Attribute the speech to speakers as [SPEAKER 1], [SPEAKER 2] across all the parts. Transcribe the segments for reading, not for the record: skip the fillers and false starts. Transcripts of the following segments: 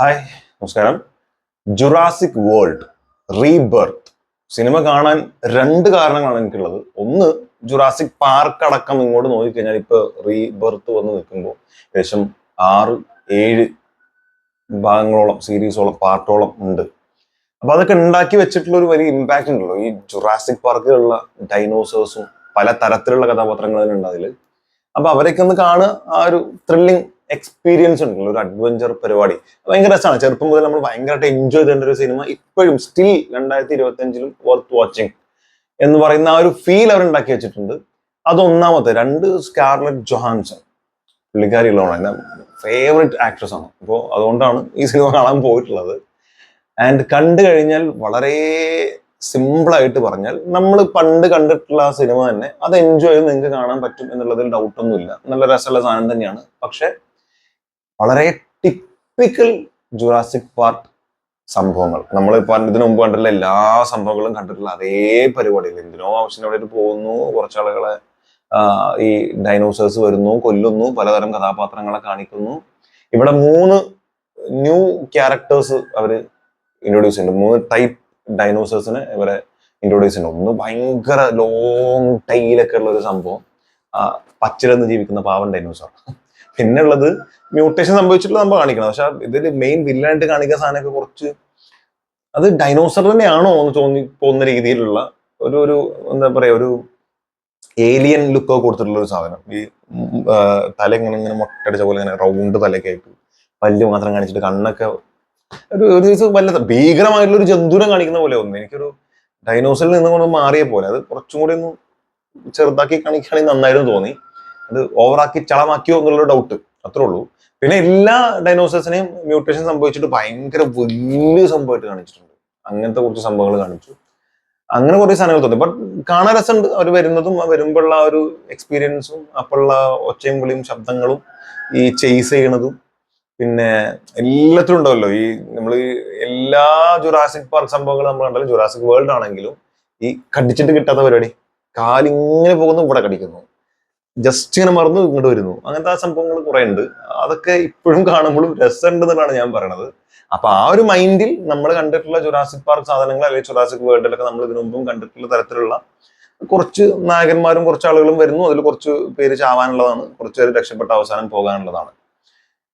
[SPEAKER 1] Hi, നമസ്കാരം. Jurassic world rebirth cinema കാണാൻ രണ്ട് കാരണങ്ങളാണ് എനിക്കുള്ളത്. ഒന്ന്, ജുറാസിക് പാർക്ക് അടക്കം ഇങ്ങോട്ട് നോക്കിക്കഴിഞ്ഞാൽ ഇപ്പൊ റീബർത്ത് വന്ന് നിൽക്കുമ്പോൾ ഏകദേശം 6-7 ഭാഗങ്ങളോളം, സീരീസോളം, പാർട്ടോളം ഉണ്ട്. അപ്പൊ അതൊക്കെ ഉണ്ടാക്കി വെച്ചിട്ടുള്ള ഒരു വലിയ ഇമ്പാക്ട് ഉണ്ടല്ലോ ഈ ജുറാസിക് പാർക്കിലുള്ള ഡൈനോസേഴ്സും പല തരത്തിലുള്ള കഥാപാത്രങ്ങളും ഉണ്ട് അതില്. അപ്പൊ അവരൊക്കെ ഒന്ന് കാണുക, ആ ഒരു ത്രില്ലിംഗ് എക്സ്പീരിയൻസ് ഉണ്ടല്ലോ, ഒരു അഡ്വഞ്ചർ പരിപാടി ഭയങ്കര രസമാണ്. ചെറുപ്പം മുതൽ നമ്മൾ ഭയങ്കരമായിട്ട് എൻജോയ് ചെയ്തേണ്ട ഒരു സിനിമ ഇപ്പോഴും സ്റ്റിൽ 2025 വർത്ത് വാച്ചിങ് എന്ന് പറയുന്ന ആ ഒരു ഫീൽ അവർ ഉണ്ടാക്കി വെച്ചിട്ടുണ്ട്. അതൊന്നാമത്തെ. രണ്ട്, സ്കാർലറ്റ് ജൊഹാൻസൺ, പുള്ളിക്കാരിയുള്ളതാണ് എന്റെ ഫേവറേറ്റ് ആക്ട്രസ് ആണ്. അപ്പോൾ അതുകൊണ്ടാണ് ഈ സിനിമ കാണാൻ പോയിട്ടുള്ളത്. ആൻഡ് കണ്ടു കഴിഞ്ഞാൽ വളരെ സിമ്പിളായിട്ട് പറഞ്ഞാൽ നമ്മൾ പണ്ട് കണ്ടിട്ടുള്ള ആ സിനിമ തന്നെ അത് എൻജോയ് ചെയ്ത് നിങ്ങൾക്ക് കാണാൻ പറ്റും എന്നുള്ളതിൽ ഡൗട്ടൊന്നുമില്ല. നല്ല രസമുള്ള സാധനം തന്നെയാണ്. പക്ഷെ വളരെ ടിപ്പിക്കൽ ജുറാസിക് പാർക്ക് സംഭവങ്ങൾ നമ്മൾ ഇതിനു മുമ്പ് കണ്ടിട്ടുള്ള എല്ലാ സംഭവങ്ങളും കണ്ടിട്ടുള്ള അതേ പരിപാടികൾ. എന്തിനോ ആവശ്യം അവിടെ പോകുന്നു, കുറച്ചാളുകളെ ഈ ഡൈനോസേഴ്സ് വരുന്നു, കൊല്ലുന്നു, പലതരം കഥാപാത്രങ്ങളെ കാണിക്കുന്നു. ഇവിടെ 3 ന്യൂ ക്യാരക്ടേഴ്സ് അവര് ഇൻട്രൊഡ്യൂസ് ചെയ്യുന്നുണ്ട്. 3 ടൈപ്പ് ഡൈനോസേഴ്സിനെ ഇവരെ ഇൻട്രൊഡ്യൂസ് ചെയ്യുന്നുണ്ട്. ഒന്ന് ഭയങ്കര ലോങ് ടൈലൊക്കെ ഉള്ള ഒരു സംഭവം, പച്ചിലെന്ന് ജീവിക്കുന്ന പാവൻ ഡൈനോസർ. പിന്നെ ഉള്ളത് മ്യൂട്ടേഷൻ സംഭവിച്ചിട്ടുള്ള നമ്മൾ കാണിക്കണം. പക്ഷെ ഇതിൽ മെയിൻ വില്ലനായിട്ട് കാണിക്കുന്ന സാധനമൊക്കെ കുറച്ച് അത് ഡൈനോസർ തന്നെയാണോ എന്ന് തോന്നുന്ന രീതിയിലുള്ള ഒരു എന്താ പറയാ, ഒരു ഏലിയൻ ലുക്കൊക്കെ കൊടുത്തിട്ടുള്ള ഒരു സാധനം. ഈ തല ഇങ്ങനെ മുട്ടടിച്ച പോലെ ഇങ്ങനെ റൗണ്ട് തലയൊക്കെ ആയിട്ട് പല്ല് മാത്രം കാണിച്ചിട്ട് കണ്ണൊക്കെ ഒരു ദിവസം വല്ല ഭീകരമായിട്ടുള്ള ഒരു ജന്തുവിനെ കാണിക്കുന്ന പോലെ ഒന്ന്. എനിക്കൊരു ഡൈനോസറിൽ നിന്നും മാറിയ പോലെ അത് കുറച്ചും കൂടി ഒന്ന് ചെറുതാക്കി കാണിക്കുകയാണെങ്കിൽ നന്നായിരുന്നു തോന്നി. അത് ഓവറാക്കി ചളമാക്കിയോ എന്നുള്ളൊരു ഡൗട്ട്, അത്രേ ഉള്ളൂ. പിന്നെ എല്ലാ ഡൈനോസേഴ്സിനെയും മ്യൂട്ടേഷൻ സംഭവിച്ചിട്ട് ഭയങ്കര വലിയ സംഭവമായിട്ട് കാണിച്ചിട്ടുണ്ട്. അങ്ങനത്തെ കുറച്ച് സംഭവങ്ങൾ കാണിച്ചു. അങ്ങനെ കുറെ സാധനങ്ങൾ തോന്നി. ബട്ട് കാണാൻ രസമുണ്ട്. അവർ വരുന്നതും വരുമ്പോഴുള്ള ആ ഒരു എക്സ്പീരിയൻസും അപ്പോഴുള്ള ഒച്ചയും വിളിയും ശബ്ദങ്ങളും ഈ ചേസ് ചെയ്യണതും പിന്നെ എല്ലാത്തിലും ഉണ്ടാവല്ലോ. ഈ നമ്മൾ എല്ലാ ജുറാസിക് പാർക്ക് സംഭവങ്ങളും നമ്മൾ കണ്ടാലും ജുറാസിക് വേൾഡ് ആണെങ്കിലും ഈ കടിച്ചിട്ട് കിട്ടാത്ത പരിപാടി, കാലിങ്ങനെ പോകുന്നു, ഇവിടെ കടിക്കുന്നു, ജസ്റ്റ് ഇങ്ങനെ മറന്നു ഇങ്ങോട്ട് വരുന്നു, അങ്ങനത്തെ ആ സംഭവങ്ങൾ കുറെ ഉണ്ട്. അതൊക്കെ ഇപ്പോഴും കാണുമ്പോഴും രസമുണ്ട് എന്നാണ് ഞാൻ പറയണത്. അപ്പൊ ആ ഒരു മൈൻഡിൽ നമ്മൾ കണ്ടിട്ടുള്ള ജുറാസിക് പാർക്ക് സാധനങ്ങൾ അല്ലെങ്കിൽ ജുറാസിക് വേൾഡിലൊക്കെ നമ്മൾ ഇതിനു മുമ്പും കണ്ടിട്ടുള്ള തരത്തിലുള്ള കുറച്ച് നായകന്മാരും കുറച്ച് ആളുകളും വരുന്നു. അതിൽ കുറച്ച് പേര് ചാവാനുള്ളതാണ്, കുറച്ച് പേര് രക്ഷപ്പെട്ട അവസാനം പോകാനുള്ളതാണ്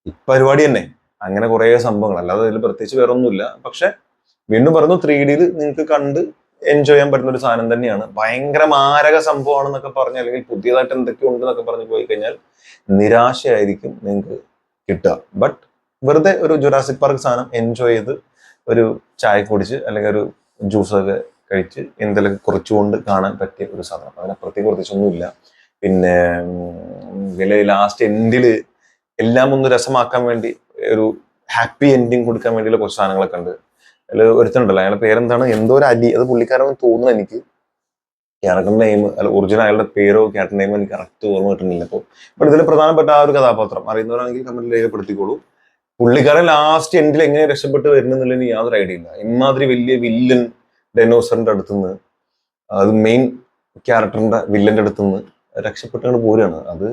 [SPEAKER 1] ഈ പരിപാടി തന്നെ. അങ്ങനെ കുറെ സംഭവങ്ങൾ, അല്ലാതെ അതിൽ പ്രത്യേകിച്ച് വേറെ ഒന്നുമില്ല. പക്ഷെ വീണ്ടും പറഞ്ഞു, 3D നിങ്ങൾക്ക് കണ്ട് എൻജോയ് ചെയ്യാൻ പറ്റുന്ന ഒരു സാധനം തന്നെയാണ്. ഭയങ്കര മാരക സംഭവമാണെന്നൊക്കെ പറഞ്ഞ് അല്ലെങ്കിൽ പുതിയതായിട്ട് എന്തൊക്കെയോ ഉണ്ട് എന്നൊക്കെ പറഞ്ഞ് പോയി കഴിഞ്ഞാൽ നിരാശയായിരിക്കും നിങ്ങൾക്ക് കിട്ടുക. ബട്ട് വെറുതെ ഒരു ജുറാസിക് പാർക്ക് സാധനം എൻജോയ് ചെയ്ത് ഒരു ചായ കുടിച്ച് അല്ലെങ്കിൽ ഒരു ജ്യൂസൊക്കെ കഴിച്ച് എന്തെങ്കിലും കുറച്ചുകൊണ്ട് കാണാൻ പറ്റിയ ഒരു സാധനം. അതിനപ്പുറത്തേക്ക് പ്രത്യേകിച്ചൊന്നുമില്ല. പിന്നെ ലാസ്റ്റ് എൻഡില് എല്ലാം ഒന്ന് രസമാക്കാൻ വേണ്ടി ഒരു ഹാപ്പി എൻഡിങ് കൊടുക്കാൻ വേണ്ടിയുള്ള കുറച്ച് സാധനങ്ങളൊക്കെ ഉണ്ട്. അതിൽ ഒരുത്തനുണ്ടല്ലോ, അയാളുടെ പേരെന്താണ്, എന്തോ ഒരു അലി, അത് പുള്ളിക്കാരെന്ന് തോന്നുന്നു എനിക്ക്. ക്യാരക്ടർ നെയിം അല്ല, ഒറിജിനൽ അയാളുടെ പേരോ ക്യാരക്ടർ നെയിമോ എനിക്ക് കറക്റ്റ് ഓർമ്മ കിട്ടുന്നില്ല. അപ്പോൾ ഇവിടെ ഇതിൽ പ്രധാനപ്പെട്ട ആ ഒരു കഥാപാത്രം അറിയുന്നവരാണെങ്കിൽ കമന്റിൽ രേഖപ്പെടുത്തിക്കോളൂ. പുള്ളിക്കാരൻ ലാസ്റ്റ് എൻഡിൽ എങ്ങനെ രക്ഷപ്പെട്ട് വരുന്നുള്ളതിന് യാതൊരു ഐഡിയ ഇല്ല. ഇമാതിരി വലിയ വില്ലൻ ഡൈനോസറിന്റെ അടുത്തുനിന്ന്, അത് മെയിൻ ക്യാരക്ടറിന്റെ വില്ലന്റെ അടുത്തുനിന്ന് രക്ഷപ്പെട്ടുകൊണ്ട് പോരുകയാണ്. അത്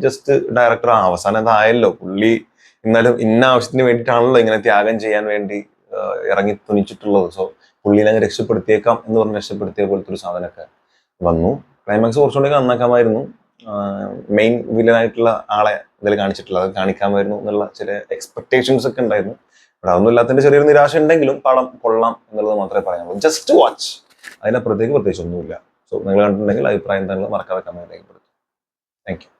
[SPEAKER 1] ജസ്റ്റ് ഡയറക്ടർ അവസാനം അതായല്ലോ, പുള്ളി എന്നാലും ഇന്ന ആവശ്യത്തിന് വേണ്ടിയിട്ടാണല്ലോ ഇങ്ങനെ ത്യാഗം ചെയ്യാൻ വേണ്ടി ഇറങ്ങി തുണിച്ചിട്ടുള്ളത്. സോ പുള്ളിനെ അങ്ങ് രക്ഷപ്പെടുത്തിയേക്കാം എന്ന് പറഞ്ഞ് രക്ഷപ്പെടുത്തിയ പോലത്തെ ഒരു സാധനമൊക്കെ വന്നു. ക്ലൈമാക്സ് കുറച്ചുകൂടി നന്നാക്കാമായിരുന്നു. മെയിൻ വില്ലനായിട്ടുള്ള ആളെ ഇതിൽ കാണിച്ചിട്ടില്ല, അത് കാണിക്കാമായിരുന്നു എന്നുള്ള ചില എക്സ്പെക്ടേഷൻസ് ഒക്കെ ഉണ്ടായിരുന്നു. ഇവിടെ അതൊന്നും ഇല്ലാത്തതിന്റെ ചെറിയൊരു നിരാശ ഉണ്ടെങ്കിലും പടം കൊള്ളാം എന്നുള്ളത് മാത്രമേ പറയാനുള്ളൂ. ജസ്റ്റ് വാച്ച്, അതിനപ്പുറത്തേക്ക് പ്രത്യേകിച്ച് ഒന്നുമില്ല. സോ നിങ്ങൾ കണ്ടിട്ടുണ്ടെങ്കിൽ അഭിപ്രായം തന്നെ മറക്കാതെ കമന്റ് രേഖപ്പെടുത്തും. Thank you.